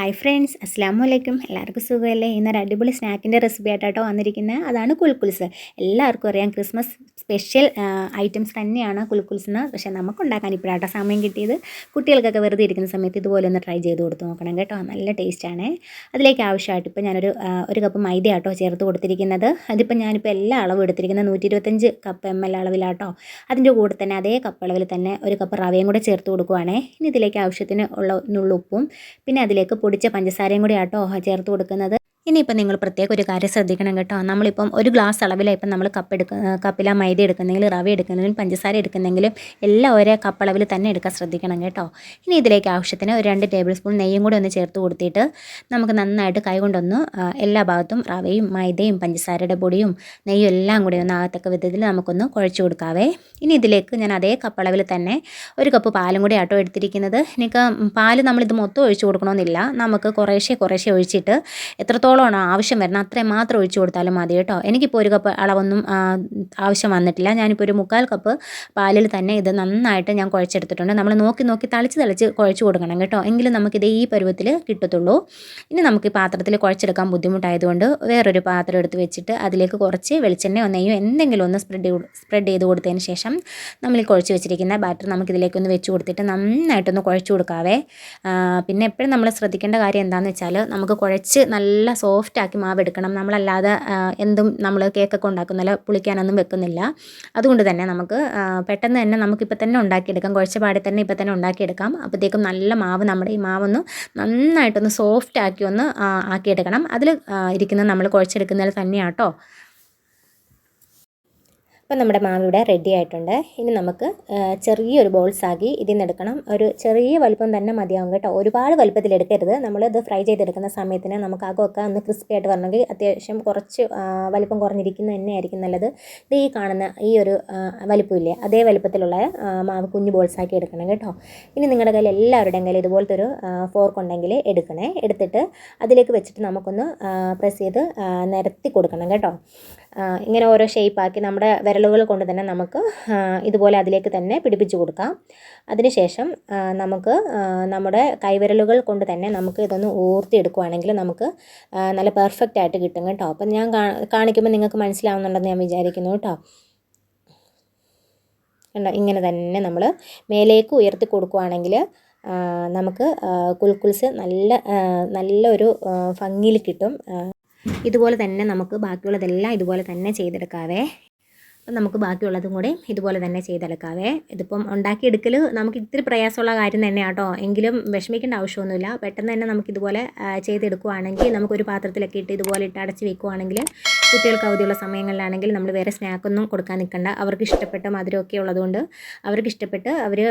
Hi friends, അസ്സാം വലൈക്കും. എല്ലാവർക്കും സുഖമല്ലേ? ഇന്നൊരു അടിപൊളി സ്നാക്കിൻ്റെ റെസിപ്പി ആയിട്ടോ വന്നിരിക്കുന്നത്. അതാണ് കുൽക്കുൽസ്. എല്ലാവർക്കും അറിയാം, ക്രിസ്മസ് സ്പെഷ്യൽ ഐറ്റംസ് തന്നെയാണ് കുൽക്കുൽസ് എന്ന്. പക്ഷേ നമുക്കുണ്ടാക്കാൻ ഇപ്പോഴാട്ടോ സമയം കിട്ടിയത്. കുട്ടികൾക്കൊക്കെ വെറുതെ ഇരിക്കുന്ന സമയത്ത് ഇതുപോലെ ഒന്ന് ട്രൈ ചെയ്ത് കൊടുത്ത് നോക്കണം കേട്ടോ. നല്ല ടേസ്റ്റാണ്. അതിലേക്ക് ആവശ്യമായിട്ട് ഇപ്പോൾ ഞാനൊരു ഒരു കപ്പ് മൈദ ആട്ടോ ചേർത്ത് കൊടുത്തിരിക്കുന്നത്. അതിപ്പോൾ ഞാനിപ്പോൾ എല്ലാ അളവും എടുത്തിരിക്കുന്നത് 125 കപ്പ് ml അളവിലാട്ടോ. അതിൻ്റെ കൂടെ തന്നെ അതേ കപ്പ് അളവിൽ തന്നെ ഒരു കപ്പ് റവയും കൂടെ ചേർത്ത് കൊടുക്കുവാണേ. ഇനി ഇതിലേക്ക് ആവശ്യത്തിന് ഉള്ള നുള്ളുപ്പും പിന്നെ അതിലേക്ക് പൊടിച്ച പഞ്ചസാരയും കൂടി ആട്ടോ ചേർത്ത് കൊടുക്കുന്നത്. ഇനിയിപ്പോൾ നിങ്ങൾ പ്രത്യേകം ഒരു കാര്യം ശ്രദ്ധിക്കണം കേട്ടോ. നമ്മളിപ്പം ഒരു ഗ്ലാസ് അളവിലാണ് ഇപ്പം നമ്മൾ കപ്പില മൈദ എടുക്കുന്നെങ്കിൽ റവ എടുക്കുന്നതിലും പഞ്ചസാര എടുക്കുന്നെങ്കിലും എല്ലാം ഒരേ കപ്പ് അളവിൽ തന്നെ എടുക്കാൻ ശ്രദ്ധിക്കണം കേട്ടോ. ഇനി ഇതിലേക്ക് ആവശ്യത്തിന് ഒരു 2 ടേബിൾ സ്പൂൺ നെയ്യും കൂടി ഒന്ന് ചേർത്ത് കൊടുത്തിട്ട് നമുക്ക് നന്നായിട്ട് കൈകൊണ്ടൊന്ന് എല്ലാ ഭാഗത്തും റവയും മൈദയും പഞ്ചസാരയുടെ പൊടിയും നെയ്യും എല്ലാം കൂടി ഒന്ന് ആകത്തക്ക വിധത്തിൽ നമുക്കൊന്ന് കുഴച്ച് കൊടുക്കാവേ. ഇനി ഇതിലേക്ക് ഞാൻ അതേ കപ്പ് അളവിൽ തന്നെ ഒരു കപ്പ് പാലും കൂടി ആട്ടോ എടുത്തിരിക്കുന്നത്. എനിക്ക് പാല് നമ്മളിത് മൊത്തം ഒഴിച്ചു കൊടുക്കണമെന്നില്ല. നമുക്ക് കുറേശ്ശെ ഒഴിച്ചിട്ട് എത്രത്തോളം ആവശ്യം വരണം അത്രയും മാത്രം ഒഴിച്ചു കൊടുത്താലും മതി കേട്ടോ. എനിക്കിപ്പോൾ ഒരു കപ്പ് അളവൊന്നും ആവശ്യം വന്നിട്ടില്ല. ഞാനിപ്പോൾ ഒരു 1/4 കപ്പ് പാലിൽ തന്നെ ഇത് നന്നായിട്ട് ഞാൻ കുഴച്ചെടുത്തിട്ടുണ്ട്. നമ്മൾ നോക്കി തളിച്ച് കുഴച്ച് കൊടുക്കണം കേട്ടോ. എങ്കിലും നമുക്കിത് ഈ പരുവത്തിൽ കിട്ടത്തുള്ളൂ. ഇനി നമുക്ക് ഈ പാത്രത്തിൽ കുഴച്ചെടുക്കാൻ ബുദ്ധിമുട്ടായതുകൊണ്ട് വേറൊരു പാത്രം എടുത്ത് വെച്ചിട്ട് അതിലേക്ക് കുറച്ച് വെളിച്ചെണ്ണയോ നെയ്യോ എന്തെങ്കിലും ഒന്ന് സ്പ്രെഡ് ചെയ്ത് കൊടുത്തതിന് ശേഷം നമ്മൾ ഈ കുഴച്ച് വെച്ചിരിക്കുന്ന ബാറ്റർ നമുക്കിതിലേക്കൊന്ന് വെച്ച് കൊടുത്തിട്ട് നന്നായിട്ടൊന്ന് കുഴച്ച് കൊടുക്കാവേ. പിന്നെ എപ്പോഴും നമ്മൾ ശ്രദ്ധിക്കേണ്ട കാര്യം എന്താണെന്ന് വെച്ചാൽ നമുക്ക് കുഴച്ച് നല്ല സോഫ്റ്റാക്കി മാവ് എടുക്കണം. നമ്മളല്ലാതെ എന്തും നമ്മൾ കേക്കൊക്കെ ഉണ്ടാക്കുന്നല്ല പുളിക്കാനൊന്നും വെക്കുന്നില്ല. അതുകൊണ്ട് തന്നെ നമുക്ക് പെട്ടെന്ന് തന്നെ നമുക്കിപ്പോൾ തന്നെ ഉണ്ടാക്കിയെടുക്കാം. കുഴച്ച പാടി തന്നെ ഇപ്പോൾ തന്നെ ഉണ്ടാക്കിയെടുക്കാം. അപ്പോഴത്തേക്കും നല്ല മാവ് നമ്മുടെ ഈ മാവൊന്ന് നന്നായിട്ടൊന്ന് സോഫ്റ്റാക്കി ഒന്ന് ആക്കിയെടുക്കണം. അതിൽ ഇരിക്കുന്നത് നമ്മൾ കുഴച്ചെടുക്കുന്നതിൽ തന്നെയാട്ടോ. അപ്പോൾ നമ്മുടെ മാവ് ഇവിടെ റെഡി ആയിട്ടുണ്ട്. ഇനി നമുക്ക് ചെറിയൊരു ബോൾസാക്കി ഇതിൽ നിന്ന് എടുക്കണം. ഒരു ചെറിയ വലുപ്പം തന്നെ മതിയാവും കേട്ടോ. ഒരുപാട് വലുപ്പത്തിൽ എടുക്കരുത്. നമ്മളിത് ഫ്രൈ ചെയ്തെടുക്കുന്ന സമയത്തിന് നമുക്ക് അകമൊക്കെ ഒന്ന് ക്രിസ്പി ആയിട്ട് വരണമെങ്കിൽ അത്യാവശ്യം കുറച്ച് വലിപ്പം കുറഞ്ഞിരിക്കുന്നത് തന്നെയായിരിക്കും നല്ലത്. ഇത് ഈ കാണുന്ന ഈ ഒരു വലിപ്പമില്ലേ, അതേ വലിപ്പത്തിലുള്ള മാവ് കുഞ്ഞു ബോൾസാക്കി എടുക്കണം കേട്ടോ. ഇനി നിങ്ങളുടെ കയ്യിൽ എല്ലാവരുടെയും കയ്യിൽ ഇതുപോലത്തെ ഒരു ഫോർക്ക് ഉണ്ടെങ്കിൽ എടുക്കണേ. എടുത്തിട്ട് അതിലേക്ക് വെച്ചിട്ട് നമുക്കൊന്ന് പ്രസ് ചെയ്ത് നിരത്തി കൊടുക്കണം കേട്ടോ. ഇങ്ങനെ ഓരോ ഷേപ്പാക്കി നമ്മുടെ വിരലുകൾ കൊണ്ട് തന്നെ നമുക്ക് ഇതുപോലെ അതിലേക്ക് തന്നെ പിടിപ്പിച്ച് കൊടുക്കാം. അതിനുശേഷം നമുക്ക് നമ്മുടെ കൈവിരലുകൾ കൊണ്ട് തന്നെ നമുക്ക് ഇതൊന്ന് ഊർത്തിയെടുക്കുകയാണെങ്കിൽ നമുക്ക് നല്ല പെർഫെക്റ്റ് ആയിട്ട് കിട്ടും കേട്ടോ. അപ്പം ഞാൻ കാണിക്കുമ്പോൾ നിങ്ങൾക്ക് മനസ്സിലാവുന്നുണ്ടെന്ന് ഞാൻ വിചാരിക്കുന്നു കേട്ടോ. കണ്ടോ, ഇങ്ങനെ തന്നെ നമ്മൾ മേലേക്ക് ഉയർത്തി കൊടുക്കുകയാണെങ്കിൽ നമുക്ക് കുൽക്കുൽസ് നല്ലൊരു ഭംഗിയിൽ കിട്ടും. ഇതുപോലെ തന്നെ നമുക്ക് ബാക്കിയുള്ളതെല്ലാം ഇതുപോലെ തന്നെ ചെയ്തെടുക്കാവേ. അപ്പം നമുക്ക് ബാക്കിയുള്ളതും കൂടെ ഇതുപോലെ തന്നെ ചെയ്തെടുക്കാവേ. ഇതിപ്പം ഉണ്ടാക്കിയെടുക്കൽ നമുക്ക് ഇത്തിരി പ്രയാസമുള്ള കാര്യം തന്നെ കേട്ടോ. എങ്കിലും വിഷമിക്കേണ്ട ആവശ്യമൊന്നുമില്ല. പെട്ടെന്ന് തന്നെ നമുക്കിതുപോലെ ചെയ്തെടുക്കുകയാണെങ്കിൽ നമുക്കൊരു പാത്രത്തിലൊക്കെ ഇട്ട് ഇതുപോലെ ഇട്ട് അടച്ച് വെക്കുകയാണെങ്കിൽ കുട്ടികൾക്ക് അവധിയുള്ള സമയങ്ങളിലാണെങ്കിൽ നമ്മൾ വേറെ സ്നാക്കൊന്നും കൊടുക്കാൻ നിൽക്കണ്ട. അവർക്ക് ഇഷ്ടപ്പെട്ട മധുരമൊക്കെ ഉള്ളതുകൊണ്ട് അവർക്ക് ഇഷ്ടപ്പെട്ട് അവർ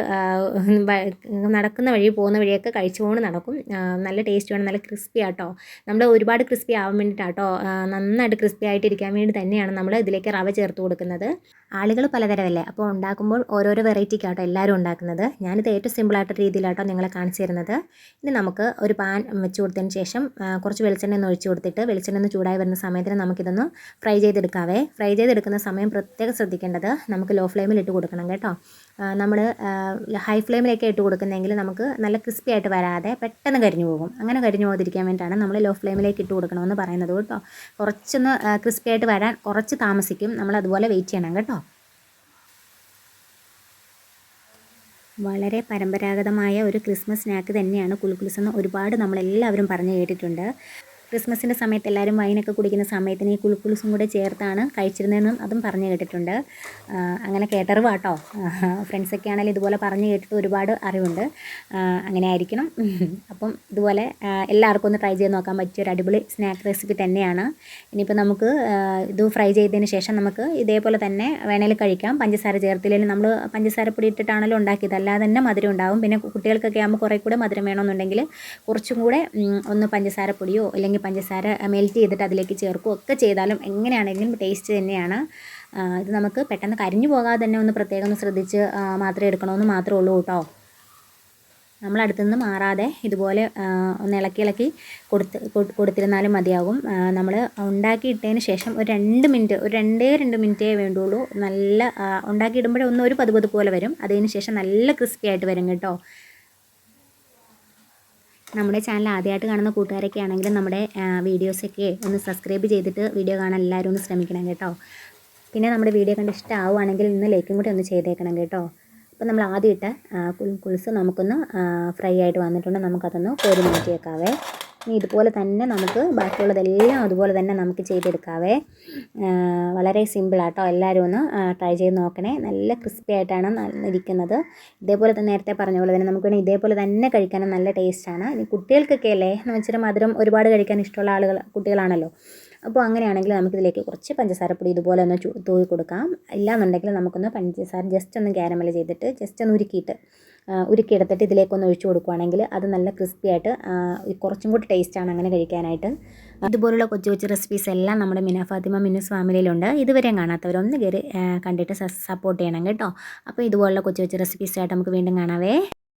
നടക്കുന്ന വഴി പോകുന്ന വഴിയൊക്കെ കഴിച്ചുകൊണ്ട് നടക്കും. നല്ല ടേസ്റ്റ് വേണം, നല്ല ക്രിസ്പി ആട്ടോ. നമ്മൾ ഒരുപാട് ക്രിസ്പി ആവാൻ വേണ്ടിയിട്ടാട്ടോ, നന്നായിട്ട് ക്രിസ്പി ആയിട്ടിരിക്കാൻ വേണ്ടി തന്നെയാണ് നമ്മൾ ഇതിലേക്ക് റവ ചേർത്ത് കൊടുക്കുന്നത്. ആളുകൾ പലതരമല്ലേ, അപ്പോൾ ഉണ്ടാക്കുമ്പോൾ ഓരോരോ വെറൈറ്റിക്കാട്ടോ എല്ലാവരും ഉണ്ടാക്കുന്നത്. ഞാനിത് ഏറ്റവും സിമ്പിളായിട്ടൊരു രീതിയിലാട്ടോ നിങ്ങളെ കാണിച്ചു തരുന്നത്. ഇനി നമുക്ക് ഒരു പാൻ വെച്ച് കൊടുത്തതിന് ശേഷം കുറച്ച് വെളിച്ചെണ്ണ ഒന്ന് ഒഴിച്ച് കൊടുത്തിട്ട് വെളിച്ചെണ്ണ ഒന്ന് ചൂടായി വരുന്ന സമയത്തിന് നമുക്കിതൊന്ന് ഫ്രൈ ചെയ്തെടുക്കാവേ. ഫ്രൈ ചെയ്തെടുക്കുന്ന സമയം പ്രത്യേകം ശ്രദ്ധിക്കേണ്ടത് നമുക്ക് ലോ ഫ്ലെയിമിൽ ഇട്ട് കൊടുക്കണം കേട്ടോ. നമ്മൾ ഹൈ ഫ്ലെയിമിലേക്ക് ഇട്ട് കൊടുക്കുന്നെങ്കിൽ നമുക്ക് നല്ല ക്രിസ്പി ആയിട്ട് വരാതെ പെട്ടെന്ന് കരിഞ്ഞു പോകും. അങ്ങനെ കരിഞ്ഞു പോകാതിരിക്കാൻ വേണ്ടിയിട്ടാണ് നമ്മൾ ലോ ഫ്ലെയിമിലേക്ക് ഇട്ട് കൊടുക്കണമെന്ന് പറയുന്നത് കേട്ടോ. കുറച്ചൊന്ന് ക്രിസ്പി ആയിട്ട് വരാൻ കുറച്ച് താമസിക്കും. നമ്മൾ അതുപോലെ വെയിറ്റ് ചെയ്യണം കേട്ടോ. വളരെ പരമ്പരാഗതമായ ഒരു ക്രിസ്മസ് സ്നാക്ക് തന്നെയാണ് കുൽക്കുൽസ് എന്ന് ഒരുപാട് നമ്മളെല്ലാവരും പറഞ്ഞു കേട്ടിട്ടുണ്ട്. ക്രിസ്മസിൻ്റെ സമയത്ത് എല്ലാവരും വൈനൊക്കെ കുടിക്കുന്ന സമയത്തിന് ഈ കുൽക്കുൽസും കൂടെ ചേർത്താണ് കഴിച്ചിരുന്നതെന്നും അതും പറഞ്ഞു കേട്ടിട്ടുണ്ട്. അങ്ങനെ കേട്ടറിവ് കേട്ടോ. ഫ്രണ്ട്സൊക്കെ ആണെങ്കിലും ഇതുപോലെ പറഞ്ഞു കേട്ടിട്ട് ഒരുപാട് അറിവുണ്ട്. അങ്ങനെ ആയിരിക്കണം. അപ്പം ഇതുപോലെ എല്ലാവർക്കും ഒന്ന് ട്രൈ ചെയ്ത് നോക്കാൻ പറ്റിയ ഒരു അടിപൊളി സ്നാക്ക് റെസിപ്പി തന്നെയാണ്. ഇനിയിപ്പോൾ നമുക്ക് ഇത് ഫ്രൈ ചെയ്തതിന് ശേഷം നമുക്ക് ഇതേപോലെ തന്നെ വേണേൽ കഴിക്കാം. പഞ്ചസാര ചേർത്തില്ലെങ്കിൽ നമ്മൾ പഞ്ചസാര പൊടി ഇട്ടിട്ടാണല്ലോ ഉണ്ടാക്കിയത്, അല്ലാതെ തന്നെ മധുരം ഉണ്ടാവും. പിന്നെ കുട്ടികൾക്കൊക്കെ ആകുമ്പോൾ കുറേ കൂടെ മധുരം വേണമെന്നുണ്ടെങ്കിൽ കുറച്ചും കൂടെ ഒന്ന് പഞ്ചസാര പൊടിയോ അല്ലെങ്കിൽ പഞ്ചസാര മെൽറ്റ് ചെയ്തിട്ട് അതിലേക്ക് ചേർക്കുകയോ ഒക്കെ ചെയ്താലും എങ്ങനെയാണെങ്കിലും ടേസ്റ്റ് തന്നെയാണ്. ഇത് നമുക്ക് പെട്ടെന്ന് കരിഞ്ഞു പോകാതെ തന്നെ ഒന്ന് പ്രത്യേകം ഒന്ന് ശ്രദ്ധിച്ച് മാത്രമേ എടുക്കണമെന്ന് മാത്രമേ ഉള്ളൂ കേട്ടോ. നമ്മളടുത്തുനിന്ന് മാറാതെ ഇതുപോലെ ഒന്ന് ഇളക്കി കൊടുത്തിരുന്നാലും മതിയാകും. നമ്മൾ ഉണ്ടാക്കിയിട്ടതിന് ശേഷം ഒരു 2 മിനിറ്റ്, ഒരു 2 മിനിറ്റേ വേണ്ടുള്ളൂ. നല്ല ഉണ്ടാക്കിയിടുമ്പോഴേ ഒരു പതുപതുപോലെ വരും. അതിന് ശേഷം നല്ല ക്രിസ്പി ആയിട്ട് വരും കേട്ടോ. നമ്മുടെ ചാനൽ ആദ്യമായിട്ട് കാണുന്ന കൂട്ടുകാരൊക്കെ ആണെങ്കിലും നമ്മുടെ വീഡിയോസൊക്കെ ഒന്ന് സബ്സ്ക്രൈബ് ചെയ്തിട്ട് വീഡിയോ കാണാൻ എല്ലാവരും ഒന്ന് ശ്രമിക്കണം കേട്ടോ. പിന്നെ നമ്മുടെ വീഡിയോ കണ്ട് ഇഷ്ടമാവുകയാണെങ്കിൽ ഇന്ന് ലൈക്കും കൂടി ഒന്ന് ചെയ്തേക്കണം കേട്ടോ. അപ്പോൾ നമ്മൾ ആദ്യം ഇട്ട കുൽക്കുൽസ് നമുക്കൊന്ന് ഫ്രൈ ആയിട്ട് വന്നിട്ടുണ്ട്. നമുക്കതൊന്ന് കോരി മാറ്റി വെക്കാവേ. ഇനി ഇതുപോലെ തന്നെ നമുക്ക് ബാക്കിയുള്ളതെല്ലാം അതുപോലെ തന്നെ നമുക്ക് ചെയ്തെടുക്കാവേ. വളരെ സിമ്പിളാട്ടോ. എല്ലാവരും ഒന്ന് ട്രൈ ചെയ്ത് നോക്കണേ. നല്ല ക്രിസ്പി ആയിട്ടാണ് ഇരിക്കുന്നത്. ഇതേപോലെ തന്നെ നേരത്തെ പറഞ്ഞ പോലെ തന്നെ നമുക്ക് വേണമെങ്കിൽ ഇതേപോലെ തന്നെ കഴിക്കാനും നല്ല ടേസ്റ്റാണ്. ഇനി കുട്ടികൾക്കൊക്കെ അല്ലേ എന്ന് വെച്ചിട്ട് മധുരം ഒരുപാട് കഴിക്കാൻ ഇഷ്ടമുള്ള കുട്ടികളാണല്ലോ. അപ്പോൾ അങ്ങനെയാണെങ്കിൽ നമുക്കിതിലേക്ക് കുറച്ച് പഞ്ചസാരപ്പൊടി ഇതുപോലെ ഒന്ന് തൂവി കൊടുക്കാം. ഇല്ലാന്നുണ്ടെങ്കിൽ നമുക്കൊന്ന് പഞ്ചസാര ജസ്റ്റ് ഒന്ന് ക്യാരമൽ ചെയ്തിട്ട് ജസ്റ്റ് ഒന്ന് ഉരുക്കിയെടുത്തിട്ട് ഇതിലേക്കൊന്ന് ഒഴിച്ചു കൊടുക്കുകയാണെങ്കിൽ അത് നല്ല ക്രിസ്പി ആയിട്ട് കുറച്ചും കൂടി ടേസ്റ്റാണ് അങ്ങനെ കഴിക്കാനായിട്ട്. ഇതുപോലുള്ള കൊച്ചു കൊച്ചു റെസിപ്പീസ് എല്ലാം നമ്മുടെ മിന്നൂസ് ഫാമിലിയിലുണ്ട്. ഇതുവരെ കാണാത്തവരൊന്ന് കയറി കണ്ടിട്ട് സപ്പോർട്ട് ചെയ്യണം കേട്ടോ. അപ്പോൾ ഇതുപോലുള്ള കൊച്ചു കൊച്ചു റെസിപ്പീസായിട്ട് നമുക്ക് വീണ്ടും കാണാവേ.